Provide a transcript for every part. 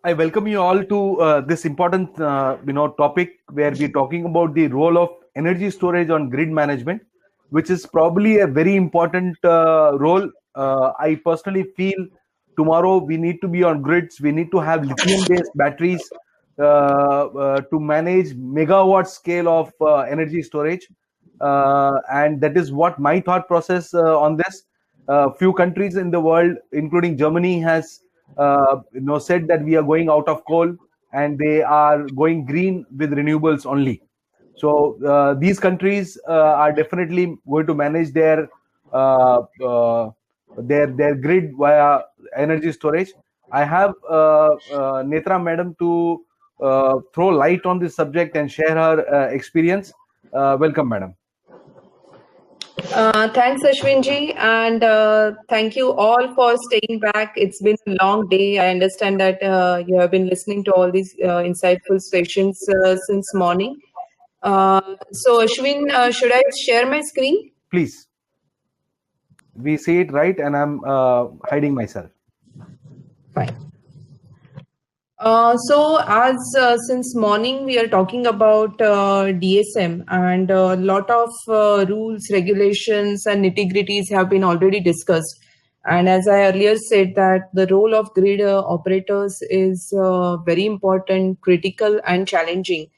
I welcome you all to this important, topic where we're talking about the role of energy storage on grid management, which is probably a very important role. I personally feel tomorrow we need to be on grids. We need to have lithium-based batteries to manage megawatt scale of energy storage, and that is what my thought process on this. Few countries in the world, including Germany, has said that we are going out of coal and they are going green with renewables only. So these countries are definitely going to manage their grid via energy storage. I have Netra Madam to throw light on this subject and share her experience. Welcome, Madam. Thanks, Ashwinji, and thank you all for staying back. It's been a long day. I understand that you have been listening to all these insightful sessions since morning. So, Ashwin, should I share my screen? Please. We see it right, and I'm hiding myself. Fine. So as since morning we are talking about DSM, and a lot of rules, regulations and nitty-gritties have been already discussed. And as I earlier said, that the role of grid operators is very important, critical and challenging.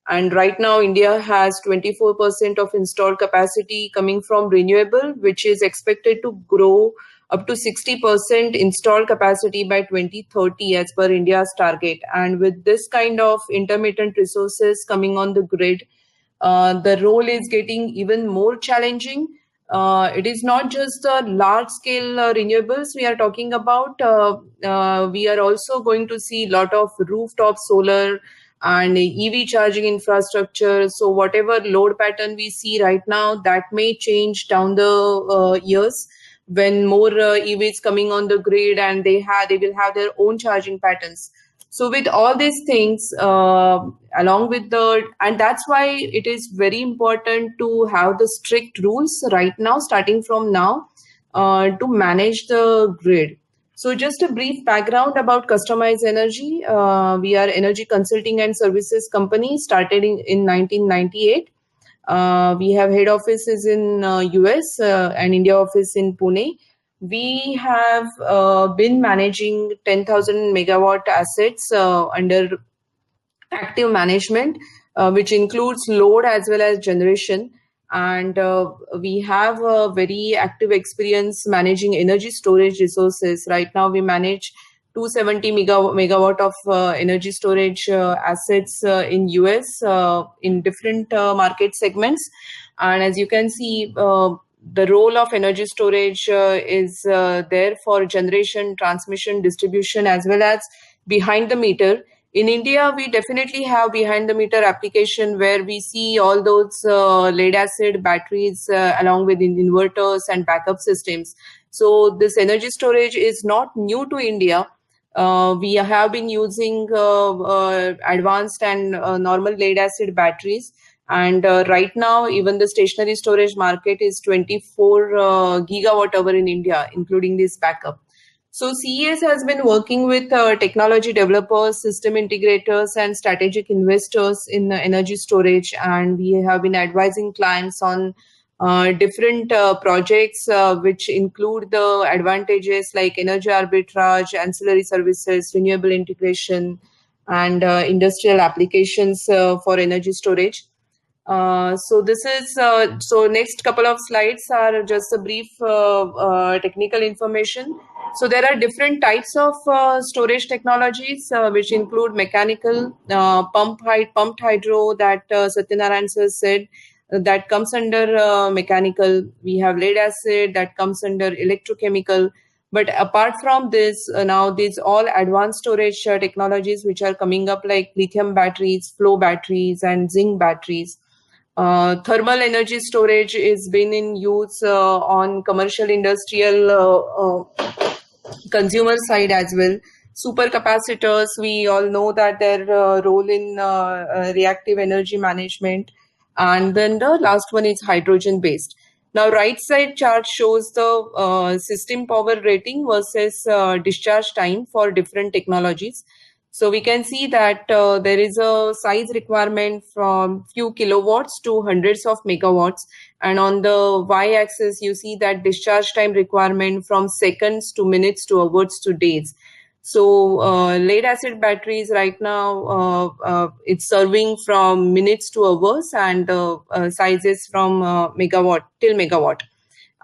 And right now India has 24% of installed capacity coming from renewable, which is expected to grow up to 60% installed capacity by 2030 as per India's target. And with this kind of intermittent resources coming on the grid, the role is getting even more challenging. It is not just the large scale renewables we are talking about. We are also going to see a lot of rooftop solar and EV charging infrastructure. So whatever load pattern we see right now, that may change down the years, when more EVs coming on the grid and they will have their own charging patterns. So with all these things, along with and that's why it is very important to have the strict rules right now, starting from now, to manage the grid. So just a brief background about Customized Energy. We are energy consulting and services company, started in 1998. We have head offices in US and India office in Pune. We have been managing 10,000 megawatt assets under active management, which includes load as well as generation. And we have a very active experience managing energy storage resources. Right now we manage 270 megawatt of energy storage assets in US in different market segments. And as you can see, the role of energy storage is there for generation, transmission, distribution, as well as behind the meter. In India, we definitely have behind the meter application where we see all those lead acid batteries along with inverters and backup systems. So this energy storage is not new to India. We have been using advanced and normal lead acid batteries. And right now, even the stationary storage market is 24 gigawatt hour in India, including this backup. So CES has been working with technology developers, system integrators, and strategic investors in energy storage. And we have been advising clients on different projects, which include the advantages like energy arbitrage, ancillary services, renewable integration, and industrial applications for energy storage. So this is so next couple of slides are just a brief technical information. So there are different types of storage technologies, which include mechanical, pumped hydro that Satyanarayan sir said, that comes under mechanical. We have lead acid that comes under electrochemical. But apart from this, now these all advanced storage technologies which are coming up, like lithium batteries, flow batteries, and zinc batteries. Thermal energy storage is been in use on commercial, industrial, consumer side as well. Supercapacitors, we all know that their role in reactive energy management. And then the last one is hydrogen based. Now, right side chart shows the system power rating versus discharge time for different technologies. So we can see that there is a size requirement from few kilowatts to hundreds of megawatts. And on the y-axis, you see that discharge time requirement from seconds to minutes to hours to days. So lead acid batteries right now, it's serving from minutes to hours, and sizes from megawatt till megawatt.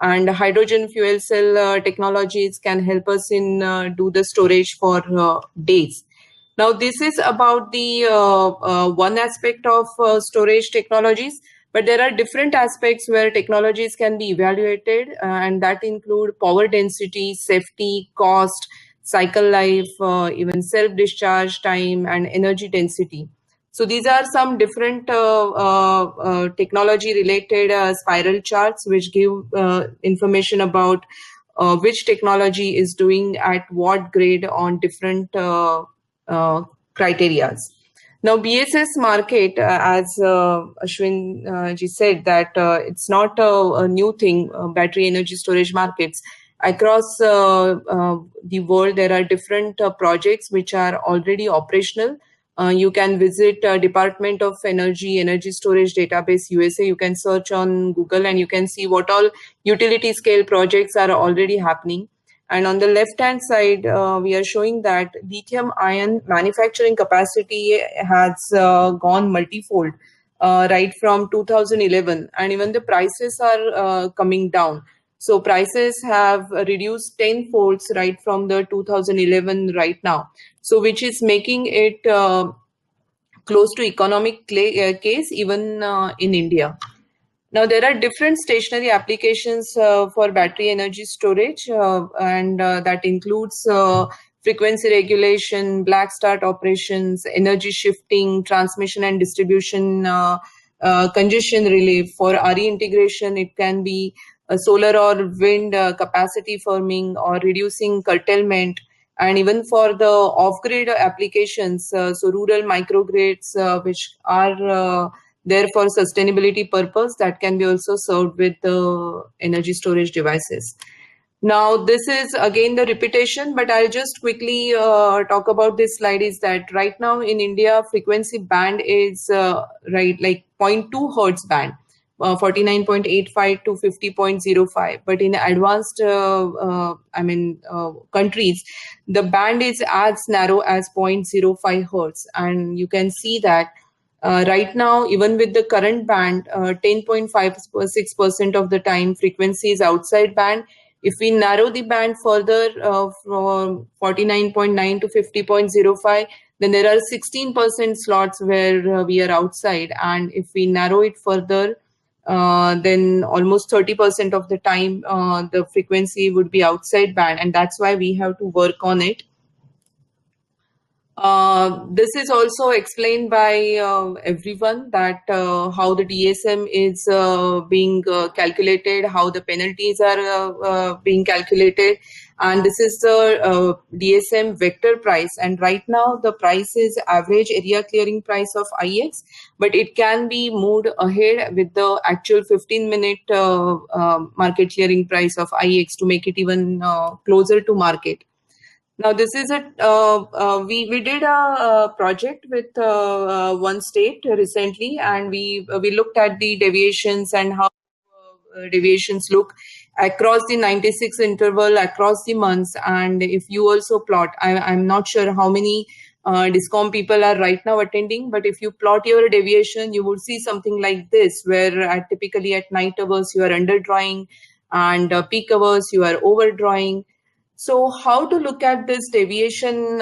And hydrogen fuel cell technologies can help us in do the storage for days. Now, this is about the one aspect of storage technologies, but there are different aspects where technologies can be evaluated, and that include power density, safety, cost, cycle life, even self-discharge time, and energy density. So these are some different technology-related spiral charts which give information about which technology is doing at what grade on different criterias. Now, BSS market, as Ashwin ji said, that it's not a new thing, battery energy storage markets. Across the world, there are different projects which are already operational. You can visit Department of Energy Storage Database USA. You can search on Google and you can see what all utility scale projects are already happening. And on the left-hand side, we are showing that lithium-ion manufacturing capacity has gone multifold right from 2011, and even the prices are coming down. So prices have reduced tenfolds right from the 2011 right now. So which is making it close to economic case even in India. Now, there are different stationary applications for battery energy storage, and that includes frequency regulation, black start operations, energy shifting, transmission and distribution, congestion relief. For RE integration, it can be solar or wind capacity firming or reducing curtailment. And even for the off-grid applications, so rural microgrids, which are there for sustainability purpose, that can be also served with the energy storage devices. Now, this is again the repetition, but I'll just quickly talk about this slide. Is that right now in India, frequency band is right like 0.2 hertz band, 49.85 to 50.05. But in advanced, countries, the band is as narrow as 0.05 hertz, and you can see that. Right now, even with the current band, 10.56% of the time frequency is outside band. If we narrow the band further from 49.9 to 50.05, then there are 16% slots where we are outside. And if we narrow it further, then almost 30% of the time the frequency would be outside band. And that's why we have to work on it. This is also explained by everyone that how the DSM is being calculated, how the penalties are being calculated, and this is the DSM vector price. And right now the price is average area clearing price of IX, but it can be moved ahead with the actual 15-minute market clearing price of IX to make it even closer to market. Now, this is we did a project with one state recently, and we looked at the deviations and how deviations look across the 96 interval, across the months. And if you also plot, I'm not sure how many DISCOM people are right now attending, but if you plot your deviation, you would see something like this, where typically at night hours you are underdrawing, and peak hours you are overdrawing. So how to look at this deviation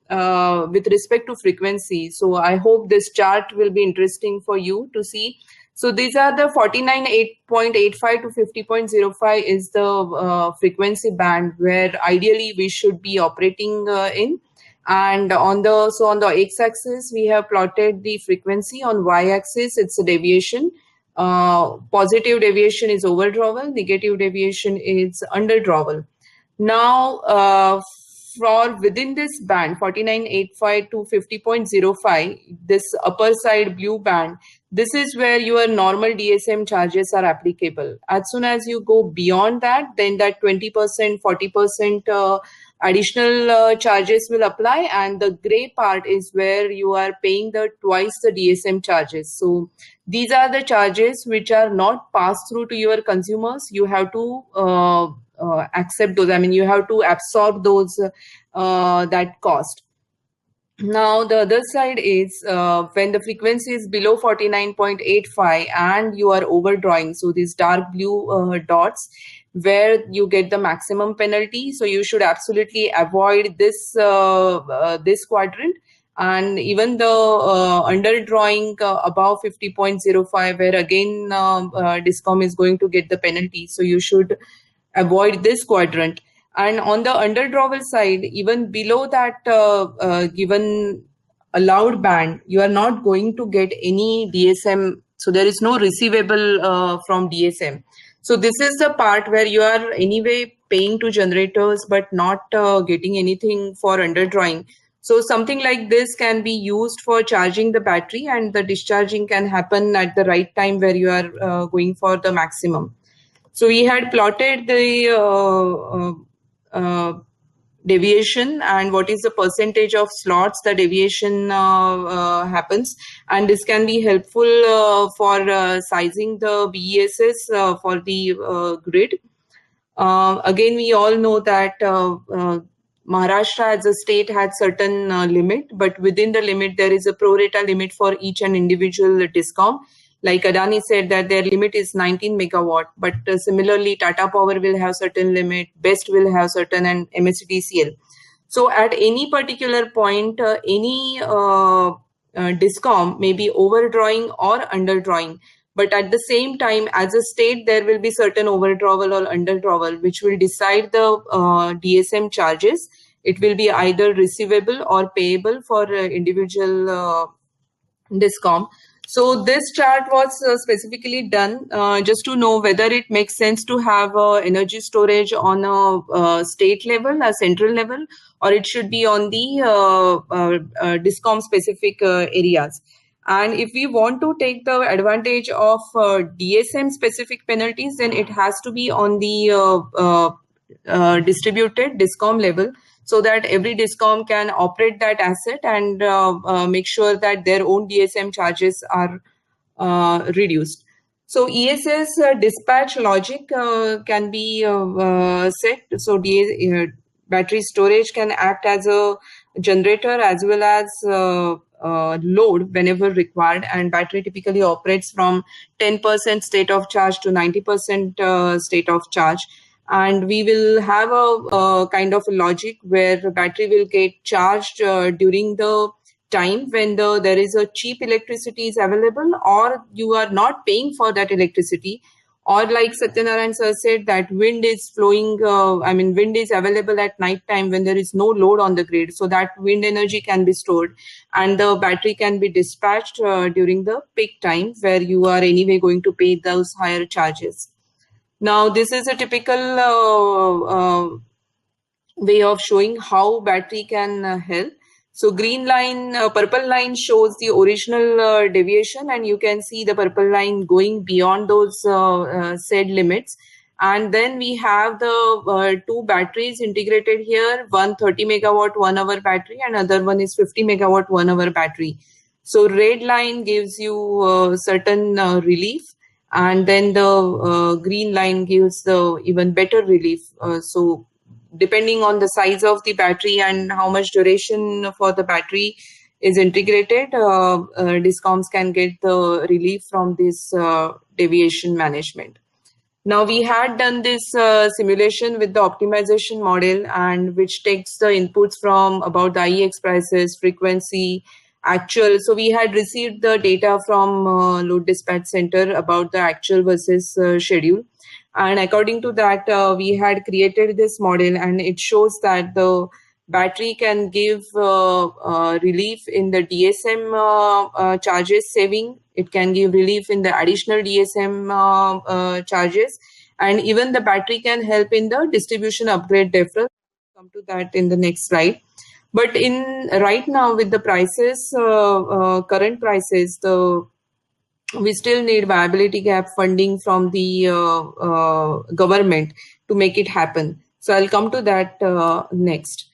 with respect to frequency? So I hope this chart will be interesting for you to see. So these are the 49.85 to 50.05 is the frequency band where ideally we should be operating in. And on the x-axis, we have plotted the frequency. On y-axis, it's a deviation. Positive deviation is overdrawal, negative deviation is underdrawal. Now, for within this band, 49.85 to 50.05, this upper side blue band, this is where your normal DSM charges are applicable. As soon as you go beyond that, then that 20%, 40% additional charges will apply, and the gray part is where you are paying the twice the DSM charges. So these are the charges which are not passed through to your consumers. You have to accept those. I mean, you have to absorb those that cost. Now, the other side is when the frequency is below 49.85 and you are overdrawing. So these dark blue dots where you get the maximum penalty. So you should absolutely avoid this quadrant. And even the underdrawing above 50.05, where again Discom is going to get the penalty. So you should avoid this quadrant. And on the underdrawal side, even below that given allowed band, you are not going to get any DSM. So there is no receivable from DSM. So this is the part where you are anyway paying to generators, but not getting anything for underdrawing. So something like this can be used for charging the battery, and the discharging can happen at the right time where you are going for the maximum. So we had plotted the deviation and what is the percentage of slots the deviation happens, and this can be helpful for sizing the BESS for the grid. Again, we all know that Maharashtra as a state had certain limit, but within the limit there is a pro rata limit for each and individual Discom. Like Adani said that their limit is 19 megawatt, but similarly Tata Power will have certain limit, BEST will have certain, and MSEDCL. So at any particular point, any Discom may be overdrawing or underdrawing. But at the same time, as a state, there will be certain overdrawal or underdrawal, which will decide the DSM charges. It will be either receivable or payable for individual Discom. So this chart was specifically done just to know whether it makes sense to have energy storage on a state level, a central level, or it should be on the Discom specific areas. And if we want to take the advantage of DSM specific penalties, then it has to be on the distributed Discom level, so that every Discom can operate that asset and make sure that their own DSM charges are reduced. So ESS dispatch logic can be set. So battery storage can act as a generator as well as load whenever required, and battery typically operates from 10% state of charge to 90% state of charge. And we will have a kind of a logic where the battery will get charged during the time when there is a cheap electricity is available, or you are not paying for that electricity, or like Satyanarayan sir said that wind is flowing, wind is available at night time when there is no load on the grid. So that wind energy can be stored and the battery can be dispatched during the peak time where you are anyway going to pay those higher charges. Now, this is a typical way of showing how battery can help. So green line, purple line shows the original deviation, and you can see the purple line going beyond those said limits. And then we have the two batteries integrated here, one 30 megawatt 1 hour battery and other one is 50 megawatt 1 hour battery. So red line gives you certain relief, and then the green line gives the even better relief. So depending on the size of the battery and how much duration for the battery is integrated, Discoms can get the relief from this deviation management. Now, we had done this simulation with the optimization model, and which takes the inputs from about the IEX prices, frequency, actual. So we had received the data from load dispatch center about the actual versus schedule. And according to that, we had created this model, and it shows that the battery can give relief in the DSM charges saving. It can give relief in the additional DSM charges, and even the battery can help in the distribution upgrade deferral. Come to that in the next slide. But in right now with the prices, current prices, we still need viability gap funding from the government to make it happen. So I'll come to that next.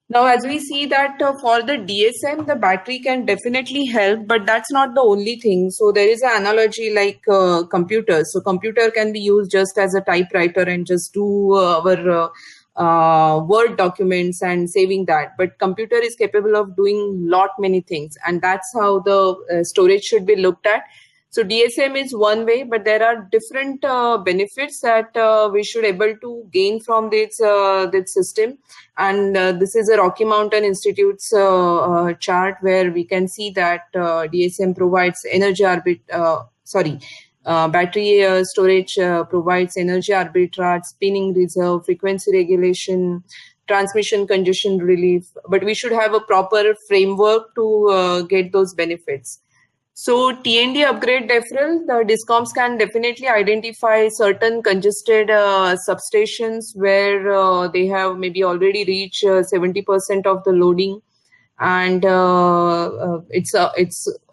Now, as we see that for the DSM, the battery can definitely help, but that's not the only thing. So there is an analogy like computers. So computer can be used just as a typewriter and just do our Word documents and saving that. But computer is capable of doing lot many things, and that's how the storage should be looked at. So DSM is one way, but there are different benefits that we should able to gain from this system. And this is a Rocky Mountain Institute's chart where we can see that DSM provides battery storage provides energy arbitrage, spinning reserve, frequency regulation, transmission congestion relief. But we should have a proper framework to get those benefits. So TND upgrade deferral, the DISCOMs can definitely identify certain congested substations where they have maybe already reached 70% of the loading, and it's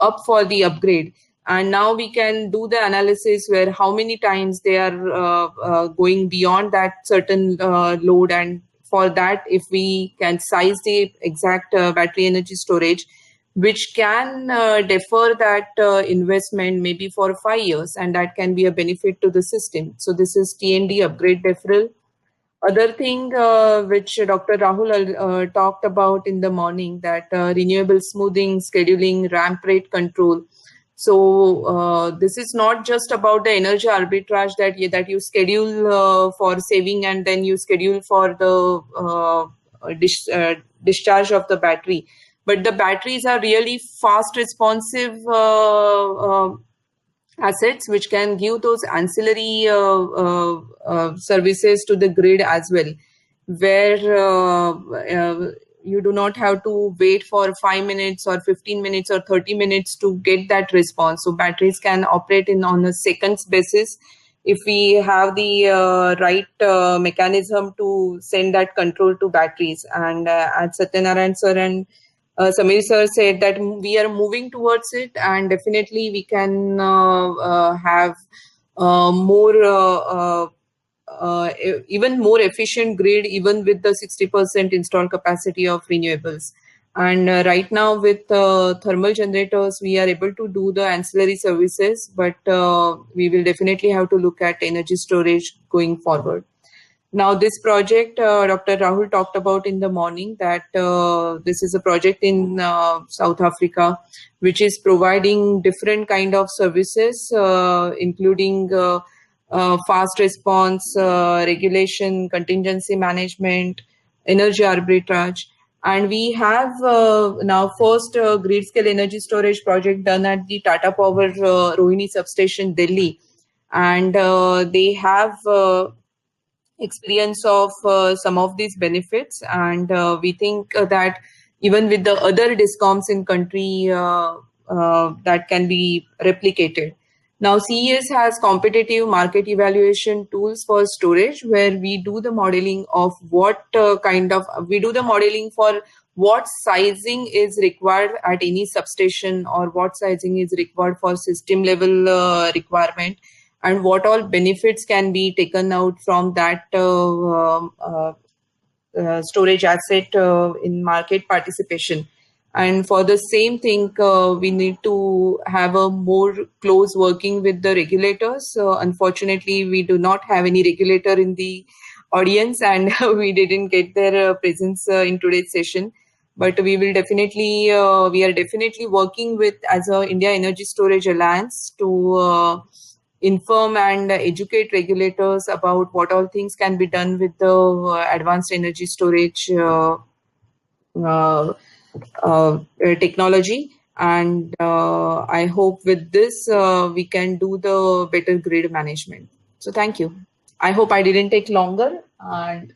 up for the upgrade. And now we can do the analysis where how many times they are going beyond that certain load, and for that, if we can size the exact battery energy storage, which can defer that investment maybe for 5 years, and that can be a benefit to the system. So this is TND upgrade deferral. Other thing which Dr. Rahul talked about in the morning, that renewable smoothing, scheduling, ramp rate control. So this is not just about the energy arbitrage that you schedule for saving and then you schedule for the discharge of the battery. But the batteries are really fast responsive assets which can give those ancillary services to the grid as well, where you do not have to wait for 5 minutes or 15 minutes or 30 minutes to get that response. So batteries can operate on a seconds basis if we have the right mechanism to send that control to batteries. And as Satyanarayan sir and Samir sir said that we are moving towards it, and definitely we can have even more efficient grid, even with the 60% installed capacity of renewables. And right now with thermal generators, we are able to do the ancillary services, but we will definitely have to look at energy storage going forward. Now, this project, Dr. Rahul talked about in the morning, that this is a project in South Africa, which is providing different kind of services, including fast response, regulation, contingency management, energy arbitrage. And we have now first grid scale energy storage project done at the Tata Power Rohini substation, Delhi. And they have experience of some of these benefits, and we think that even with the other discoms in country that can be replicated. Now CES has competitive market evaluation tools for storage, where we do the modeling of we do the modeling for what sizing is required at any substation, or what sizing is required for system level requirement, and what all benefits can be taken out from that storage asset in market participation. And for the same thing, we need to have a more close working with the regulators. Unfortunately, we do not have any regulator in the audience, and we didn't get their presence in today's session. But we will definitely, we are definitely working with, as a India Energy Storage Alliance, to inform and educate regulators about what all things can be done with the advanced energy storage technology. And I hope with this we can do the better grid management. So thank you. I hope I didn't take longer. And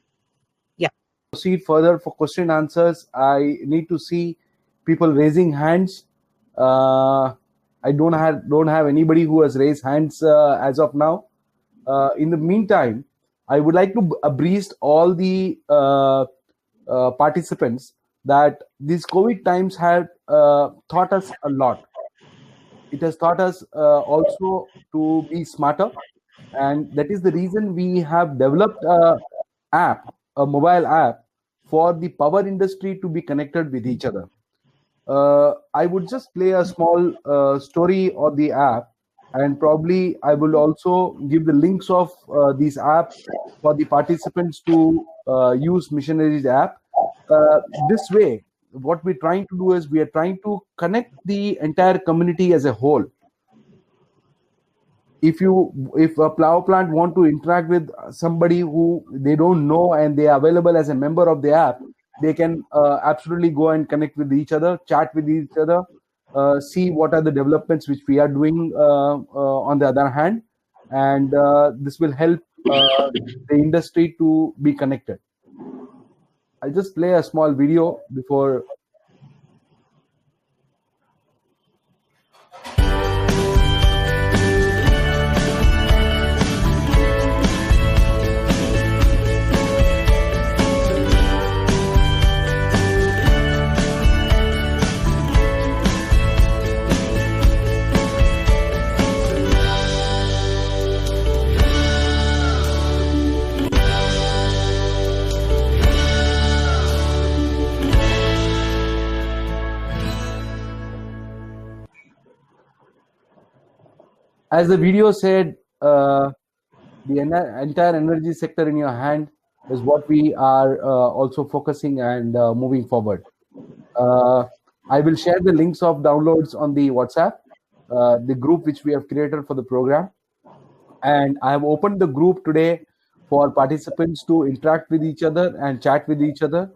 yeah. Proceed further for question answers. I need to see people raising hands. I don't have anybody who has raised hands as of now. In the meantime, I would like to brief all the participants that these COVID times have taught us a lot. It has taught us also to be smarter, and that is the reason we have developed app, a mobile app for the power industry to be connected with each other. I would just play a small story on the app, and probably I will also give the links of this app for the participants to use Missionaries app. This way, what we're trying to do is we are trying to connect the entire community as a whole. If a plow plant want to interact with somebody who they don't know and they are available as a member of the app, they can absolutely go and connect with each other, chat with each other, see what are the developments which we are doing on the other hand, and this will help the industry to be connected. I'll just play a small video before. As the video said, the entire energy sector in your hand is what we are also focusing and moving forward. I will share the links of downloads on the WhatsApp, the group which we have created for the program. And I have opened the group today for participants to interact with each other and chat with each other.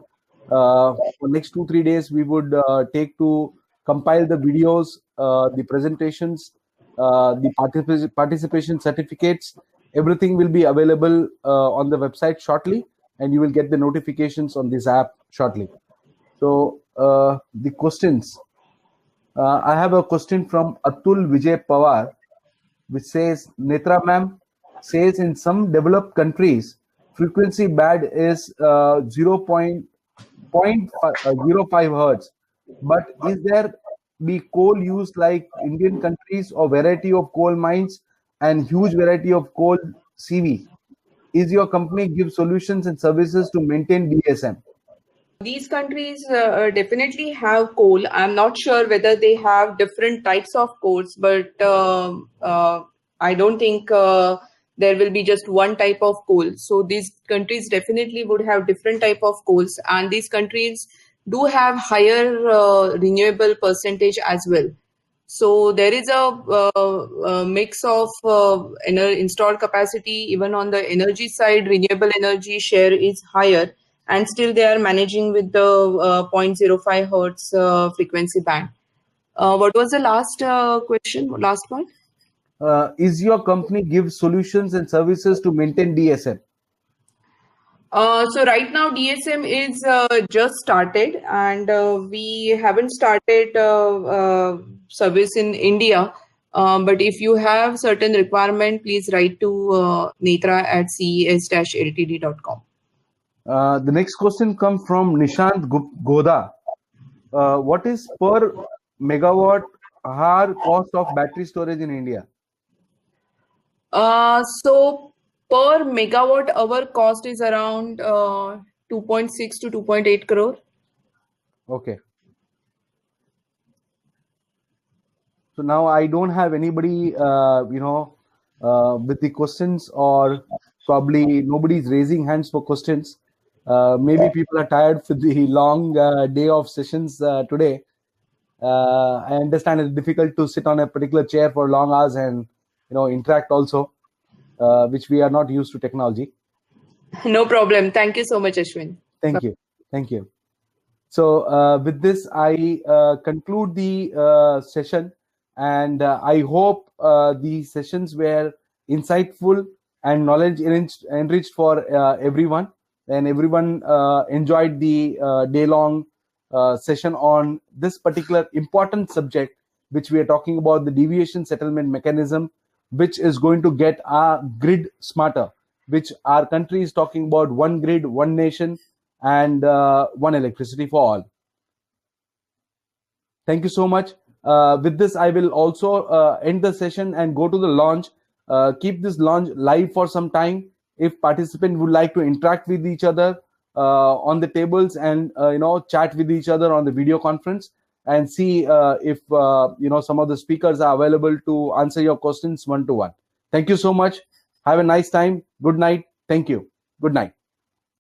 For next 2-3 days, we would take to compile the videos, the presentations, the participation certificates. Everything will be available on the website shortly, and you will get the notifications on this app shortly. So the questions. I have a question from Atul Vijay Pawar, which says, Netra ma'am says in some developed countries, frequency band is 0.05 hertz. But is there be coal used like Indian countries or variety of coal mines and huge variety of coal CV? Is your company give solutions and services to maintain DSM? These countries definitely have coal. I'm not sure whether they have different types of coals, but I don't think there will be just one type of coal. So these countries definitely would have different type of coals, and these countries do have higher renewable percentage as well. So there is a mix of installed capacity. Even on the energy side, renewable energy share is higher, and still they are managing with the 0.05 hertz frequency band. What was the last question? Last one? Is your company give solutions and services to maintain DSM? So right now DSM is just started, and we haven't started service in India. But if you have certain requirement, please write to netra@ces-ltd.com. The next question comes from Nishant Goda. What is per megawatt hour cost of battery storage in India? So per megawatt hour cost is around 2.6 to 2.8 crore. Okay. So now I don't have anybody, with the questions, or probably nobody's raising hands for questions. Maybe people are tired for the long day of sessions today. I understand it's difficult to sit on a particular chair for long hours and interact also, which we are not used to technology. No problem. Thank you so much, Ashwin. Thank you. So with this, I conclude the session, and I hope the sessions were insightful and knowledge enriched for everyone, and everyone enjoyed the day-long session on this particular important subject, which we are talking about, the deviation settlement mechanism, which is going to get our grid smarter, which our country is talking about: one grid, one nation, and one electricity for all. Thank you so much. With this, I will also end the session and go to the launch. Keep this launch live for some time. if participants would like to interact with each other on the tables and chat with each other on the video conference and see if some of the speakers are available to answer your questions one to one. Thank you so much. Have a nice time. Good night. Thank you. Good night.